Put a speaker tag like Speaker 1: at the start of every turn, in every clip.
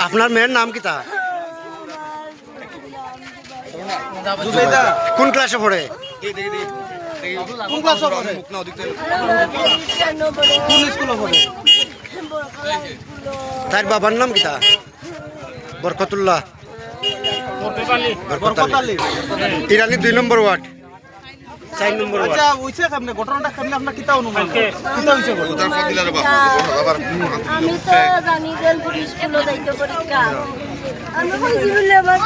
Speaker 1: আপনার মেয়ের নাম কি তা? কোন ক্লাসে পড়ে? তার বাবার নাম কি তা? বরকতুল্লাহ ইরানি 2 নম্বর ওয়ার্ড 4 নম্বর ওয়ার্ড।
Speaker 2: ঘটনাটা কেমনে আপনার কিতা অনুমান কিতা হইছে?
Speaker 3: আমি তো জানি যে পুলিশ স্কুলে যাইতে পরীক্ষা আমি কইছি বলে আমার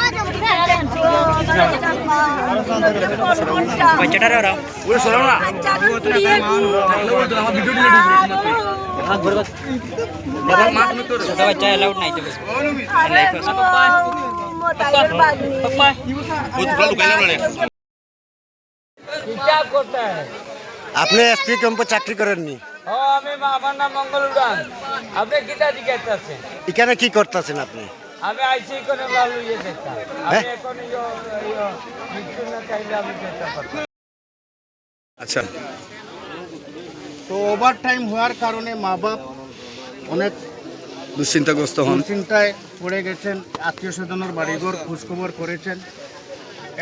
Speaker 1: বাচ্চাটারে ওরা ওই সরো না আমার ভিডিও ডিলিট বাবা মা তুমি তো ছোট বাচ্চা এলাউড নাই তো আপনি এসপি ক্যাম্পে চাকরি করেননি?
Speaker 4: আমি আমার নাম মঙ্গল উড়ান। আপনি কিতা জিজ্ঞাসা?
Speaker 1: এখানে কি করতেছেন আপনি?
Speaker 4: আমি আইসি করে লালু ইয়ে দেখতাম। আমি এখন মৃত্যু না চাইলে আমি চেষ্টা করতাম।
Speaker 1: আচ্ছা,
Speaker 2: তো ওভার টাইম হওয়ার কারণে মা বাপ অনেক
Speaker 1: দুশ্চিন্তাগ্রস্ত হন,
Speaker 2: চিন্তায় পড়ে গেছেন। আত্মীয় স্বজনের বাড়িঘর খোঁজখবর করেছেন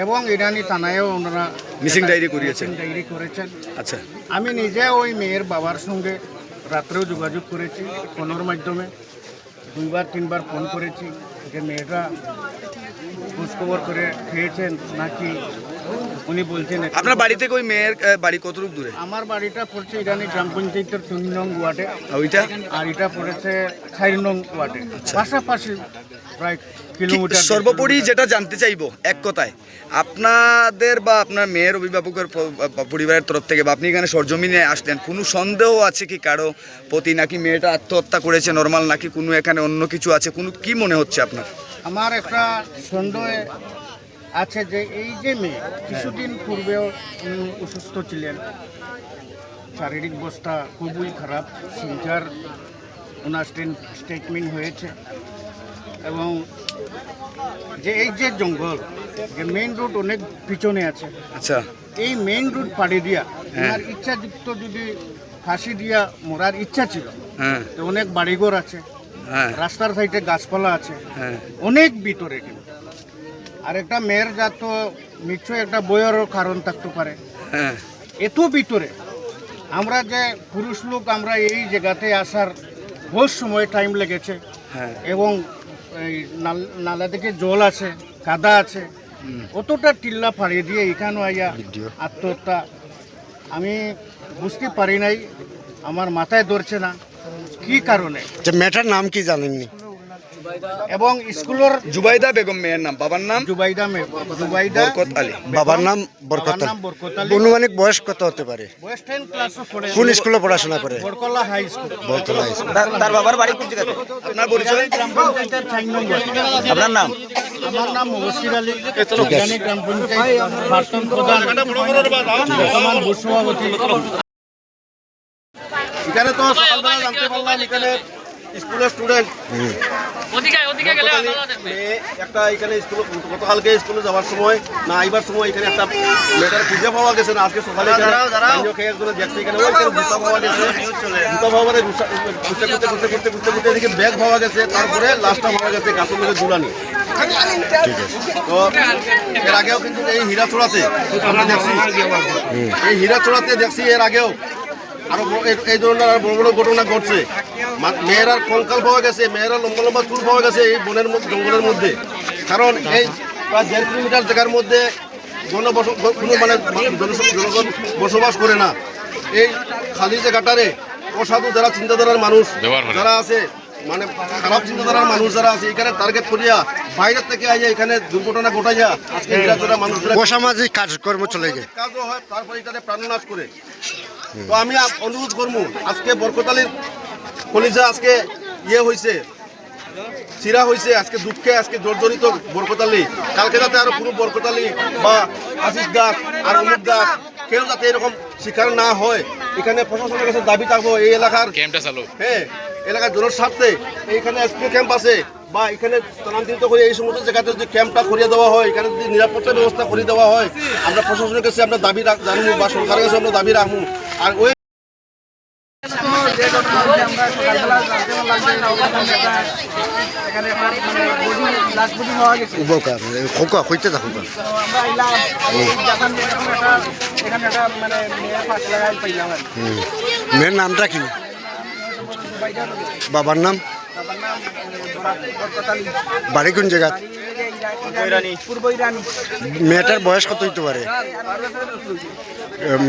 Speaker 2: এবং ইরানি থানায়ও ওনারা
Speaker 1: মিসিং ডায়েরি
Speaker 2: করেছেন।
Speaker 1: আচ্ছা,
Speaker 2: আমি নিজে ওই মেয়ের বাবার সঙ্গে রাত্রেও যোগাযোগ করেছি ফোনের মাধ্যমে, 2-3বার ফোন করেছি যে মেয়েটা খোঁজখবর করে খেয়েছেন নাকি। উনি বলছেন
Speaker 1: আপনার বাড়ি থেকে ওই মেয়ের বাড়ি কতটুকু দূরে?
Speaker 2: আমার বাড়িটা পড়ছে ইরানি গ্রাম পঞ্চায়েতের 3 নং ওয়ার্ডে,
Speaker 1: ওইটা
Speaker 2: আর এটা পড়েছে 4 নং ওয়ার্ডে, পাশাপাশি প্রায় কিলোমিটার।
Speaker 5: সর্বোপরি যেটা জানতে চাইবো এক কথায়, আপনাদের বা আপনার মেয়ের অভিভাবকের পরিবারের তরফ থেকে বা আপনি এখানে সরজমিনে আসলেন, কোনো সন্দেহ আছে কি কারো প্রতি, নাকি মেয়েটা আত্মহত্যা করেছে নর্মাল, নাকি কোনো এখানে অন্য কিছু আছে, কোনো কি মনে হচ্ছে আপনার?
Speaker 2: আমার একটা সন্দেহ আছে যে এই যে মেয়ে কিছুদিন পূর্বেও অসুস্থ ছিলেন, শারীরিক অবস্থা খুবই খারাপ, সিজার ওনার স্টেটমেন্ট হয়েছে, এবং যে এই যে জঙ্গল, যে মেইন রোড অনেক পিছনে আছে।
Speaker 5: আচ্ছা,
Speaker 2: এই মেইন রোড পাড়ি দিয়া ওনার ইচ্ছাযুক্ত যদি ফাঁসি দিয়া মরার ইচ্ছা ছিল,
Speaker 5: হ্যাঁ
Speaker 2: তো অনেক বাড়িঘর আছে,
Speaker 5: হ্যাঁ
Speaker 2: রাস্তার সাইডে গাছপালা আছে,
Speaker 5: হ্যাঁ
Speaker 2: অনেক ভিতরে। কিন্তু আর একটা মেয়ের জাত তো নিশ্চয়ই একটা বইয়েরও কারণ থাকতে পারে।
Speaker 5: হ্যাঁ
Speaker 2: এত ভিতরে আমরা যে পুরুষ লোক, আমরা এই জায়গাতে আসার বহু সময় টাইম লেগেছে,
Speaker 5: হ্যাঁ
Speaker 2: এবং এই নালা থেকে জল আছে, কাদা আছে, অতটা টিল্লা ফাড়িয়ে দিয়ে এখানে আইয়া আত্মহত্যা। আমি বুঝতে পারি নাই, আমার মাথায় ধরছে না কি কারণে।
Speaker 1: মেয়েটার নাম কি জানেননি?
Speaker 2: এবং স্কুলের
Speaker 5: জুবাইদা বেগম মেয়ের নাম, বাবার নাম
Speaker 2: জুবাইদা
Speaker 5: বরকত আলী,
Speaker 1: বাবার নাম বরকত আলী। অনুমানিক বয়স কত হতে পারে?
Speaker 2: বয়স 10 ক্লাসে পড়ে।
Speaker 1: কোন স্কুলে পড়াশোনা করে?
Speaker 2: Barkala high school.
Speaker 1: Barkala high school.
Speaker 5: তার বাবার বাড়ি কোন জায়গাতে? আপনার পরিচয়?
Speaker 2: গ্রাম পঞ্চায়েতের 4 নম্বর।
Speaker 5: আপনার নাম?
Speaker 2: আমার নাম মুবশির আলী, জানি গ্রাম পঞ্চায়েত প্রাক্তন প্রধান, বর্তমান বুথ সভাপতি। এখানে তো সকালবেলা জানতে পারলাম এখানে স্কুলের স্টুডেন্ট একটা এখানে স্কুলে গতকালকে স্কুলে যাওয়ার সময় না আইবার সময় এখানে একটা মেয়েটার খুঁজে পাওয়া গেছে না। আজকে সকালে একজনে দেখছে এখানে জুতা পাওয়া গেছে, জুতা পাওয়া মানে ঘুরতে এদিকে ব্যাগ পাওয়া গেছে, তারপরে লাশটা পাওয়া গেছে গাছের মধ্যে ঝুলানি। তো এর আগেও কিন্তু এই হীরাচড়াতে আমরা দেখছি, এই হীরাচড়াতে দেখছি এর আগেও আরো এই ধরনের আর বড় বড় ঘটনা ঘটছে। মেয়েরার কঙ্কাল পাওয়া গেছে, মেয়েরা লম্বা লম্বা চুল পাওয়া গেছে এই বনের জঙ্গলের মধ্যে। কারণ এই প্রায় 1.5 কিলোমিটার জায়গার মধ্যে কোনো মানে জনগণ বসবাস করে না। এই খালি জায়গাটারে অসাধু যারা চিন্তাধারার মানুষ যারা আছে, মানে খারাপ চিন্তাধারার মানুষ যারা আছে, এখানে টার্গেট করিয়া বাইরের থেকে আইয়া এখানে দুর্ঘটনা ঘটাইয়া আজকে হীরাচড়া মানুষ
Speaker 1: অসামাজিক কাজকর্ম চলে যায়,
Speaker 2: কাজও হয়, তারপরে এখানে প্রাণনাশ করে। তো আমি অনুরোধ করবো, আজকে বরকত আলীর কলিজা আজকে হয়েছে, চিরা হয়েছে, আজকে দুঃখে আজকে জর্জরিত বরকত আলী। কালকে যাতে আরো পুরো বরকত আলী বা আশিস দাস আর অমুক দাস কেউ যাতে এরকম শিকার না হয়, এখানে প্রশাসনের কাছে দাবি থাকবো। এই এলাকার এলাকার জনস্বার্থে এইখানে এসপি ক্যাম্প আছে, বা এখানে স্থানান্তরিত করে এই সমস্ত জায়গাতে যদি ক্যাম্পটা করিয়ে দেওয়া হয়, এখানে যদি নিরাপত্তা ব্যবস্থা করে দেওয়া হয়, আমরা প্রশাসনের কাছে আমরা দাবি জানবো বা সরকারের কাছে আমরা দাবি রাখবো। আর ওই
Speaker 4: যে ঘটনা হচ্ছে আমরা সকালবেলা জানতে পারলাম যে এখানে লাশ বডি পাওয়া গেছে।
Speaker 1: উপকার খোকা হইতে থাকুক।
Speaker 4: তো আমরা এলাম যখন এখানে একটা মানে মেয়ের পাশ লাগাই পাইলাম আর কি।
Speaker 1: মেয়ের নামটা কি? বাবার নাম?
Speaker 4: তারপর নাম বরকতালি,
Speaker 1: বাড়ি কোন জায়গা?
Speaker 4: পূর্ব ইরানি।
Speaker 1: মেয়েটার বয়স কত হইতে পারে?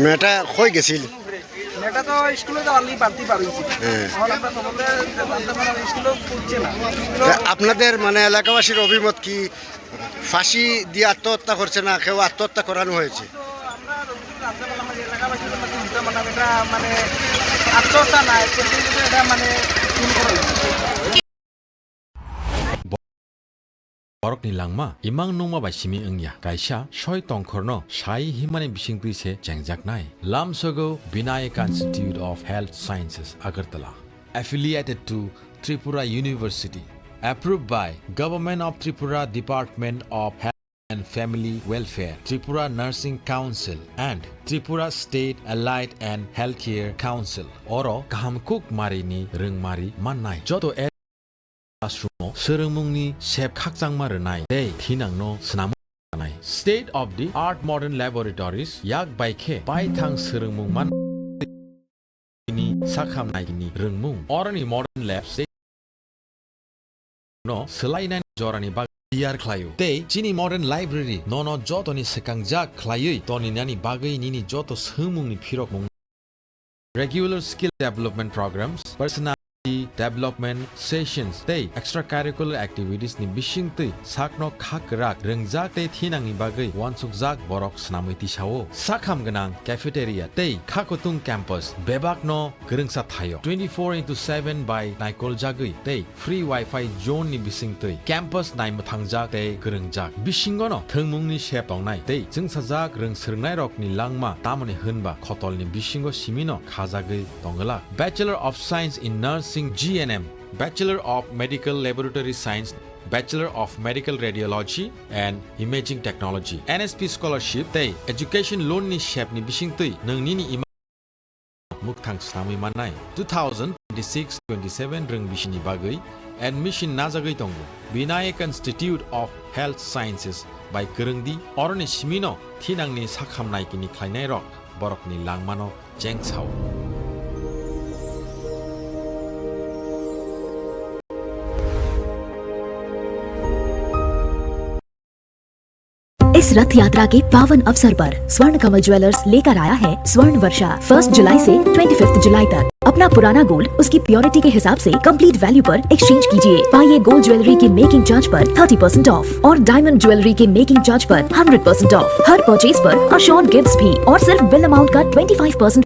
Speaker 1: মেয়েটা কই গেছিল?
Speaker 4: মেয়েটা তো স্কুলে যাওয়ারলি বাড়তি পারছি।
Speaker 1: হ্যাঁ।
Speaker 4: এখন আমরা সকলে জানতে পারলাম স্কুলেও পড়ছে না।
Speaker 1: আপনাদের মানে এলাকাবাসীর অভিমত কি ফাঁসি দিয়ে আত্মহত্যা করছে না কেউ আত্মহত্যা করানো হয়েছে?
Speaker 4: তো আমরা জানতে পারলাম যে এলাকাবাসীর কথা চিন্তা করলাম এটা মানে আত্মহত্যা না, এটা মানে খুন করা হয়েছে।
Speaker 6: Borok ni langma imang nungma bai simi engya kaisa soi tongkhorno sai himani bisingtuise jangjaknai lamsogo Vinayaka Institute of Health Sciences Agartala affiliated to Tripura University approved by Government of Tripura Department of Health and Family Welfare, Tripura Nursing Council and Tripura State Allied and Healthcare Council oro kahamkuk marini rungmari mannai joto classroom serengmungni sep khakjangma rwnai tei thinangno snamo nai state of the art modern laboratories yak baikhe baithang serengmungman ni sakhamnai ni rungmung orani modern labs no selainai jorani bag Diyar khlayo tei chini modern library nono jotoni sekangjak khlayoi toni nani bagai nini joto sumungni phirok mung regular skill development programs personal development sessions tei extracurricular activities ni bisingtui sakno khakrak rengjak tei thinang ni bagai wansukjak borok snamui tisao sakham ganang cafeteria tei khakotung campus bebakno gerengsa thayo 24/7 by naikol jagui tei free wifi zone ni bisingtui campus naimuthangjak tei gerengjak bisingono thengmungni sepongnai tei jungsajak rengsirnai rok ni langma tamoni hunba khotol ni bisingo simino khajagui tongala Bachelor of Science in Nursing GNM, Bachelor of Medical Laboratory Science, Bachelor of Medical Radiology and Imaging Technology, NSP Scholarship, tei Education Loan ni shep ni bisingtui nangni ni ima mukthang snamui manai 2026-27 rung bisini bagai admission najagui tongo Vinayaka Institute of Health Sciences by Kerengdi oroni simino thinangni sakhamnai kini khlainai rok borokni langmano jengchao
Speaker 7: इस रथ यात्रा के पावन अवसर पर स्वर्ण कमल jewellers लेकर आया है स्वर्ण वर्षा 1 जुलाई से 25 जुलाई तक। अपना पुराना गोल्ड उसकी प्योरिटी के हिसाब से कंप्लीट वैल्यू पर एक्सचेंज कीजिए। पाइए गोल्ड ज्वेलरी के मेकिंग चार्ज पर 30% ऑफ और डायमंड ज्वेलरी के मेकिंग चार्ज पर 100% ऑफ। हर परचेज पर अशोर्ड गिफ्ट्स भी और सिर्फ बिल अमाउंट का 25%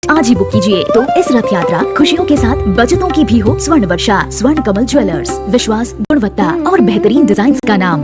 Speaker 7: आज ही बुक कीजिए। तो इस रथ यात्रा खुशियों के साथ बचतों की भी हो। स्वर्ण वर्षा स्वर्ण कमल ज्वेलर्स, विश्वास, गुणवत्ता और बेहतरीन डिजाइन का नाम।